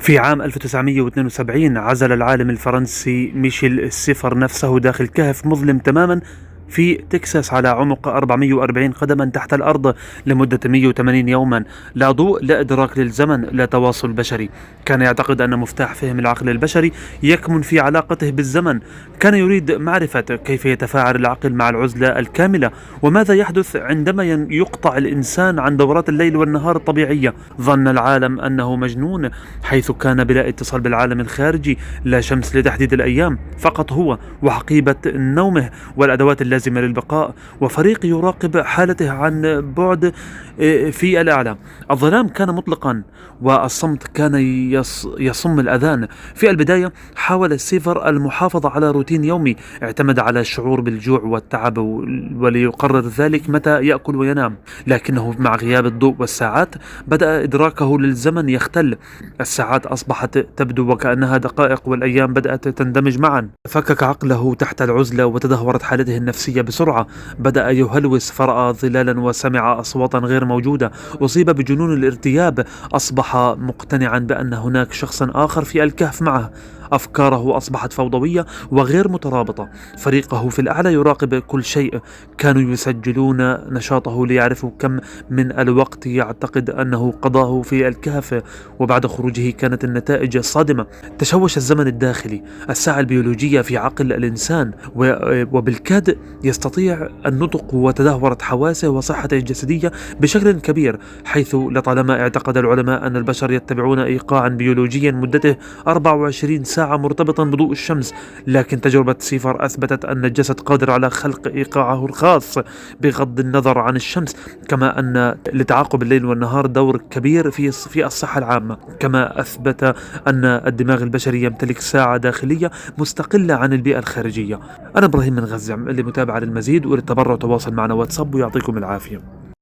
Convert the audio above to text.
في عام 1972 عزل العالم الفرنسي ميشيل سيفر نفسه داخل كهف مظلم تماما في تكساس على عمق 440 قدما تحت الأرض لمدة 180 يوما. لا ضوء، لا إدراك للزمن، لا تواصل بشري. كان يعتقد أن مفتاح فهم العقل البشري يكمن في علاقته بالزمن. كان يريد معرفة كيف يتفاعل العقل مع العزلة الكاملة، وماذا يحدث عندما يقطع الإنسان عن دورات الليل والنهار الطبيعية. ظن العالم أنه مجنون، حيث كان بلا اتصال بالعالم الخارجي، لا شمس لتحديد الأيام، فقط هو وحقيبة نومه والأدوات اللازمة للبقاء، وفريق يراقب حالته عن بعد في الأعلى. الظلام كان مطلقا، والصمت كان يصم الأذان. في البداية حاول سيفر المحافظة على روتين يومي، اعتمد على الشعور بالجوع والتعب وليقرر ذلك متى يأكل وينام. لكنه مع غياب الضوء والساعات بدأ إدراكه للزمن يختل. الساعات أصبحت تبدو وكأنها دقائق، والأيام بدأت تندمج معا. فكك عقله تحت العزلة وتدهورت حالته النفسية بسرعة. بدأ يهلوس، فرأى ظلالا وسمع أصواتا غير موجودة. أصيب بجنون الارتياب، أصبح مقتنعا بأن هناك شخص آخر في الكهف معه. أفكاره أصبحت فوضوية وغير مترابطة. فريقه في الأعلى يراقب كل شيء، كانوا يسجلون نشاطه ليعرفوا كم من الوقت يعتقد أنه قضاه في الكهف، وبعد خروجه كانت النتائج صادمة. تشوش الزمن الداخلي، الساعة البيولوجية في عقل الإنسان وبالكاد يستطيع النطق، وتدهورت حواسه وصحته الجسدية بشكل كبير، حيث لطالما اعتقد العلماء أن البشر يتبعون إيقاعا بيولوجيا مدته 24 ساعة مرتبطا بضوء الشمس. لكن تجربة سيفر أثبتت أن الجسد قادر على خلق إيقاعه الخاص بغض النظر عن الشمس، كما أن لتعاقب الليل والنهار دور كبير في الصحة العامة. كما أثبت أن الدماغ البشري يمتلك ساعة داخلية مستقلة عن البيئة الخارجية. أنا إبراهيم من غزة. للمتابعة للمزيد وللتبرع تواصل معنا واتساب، ويعطيكم العافية.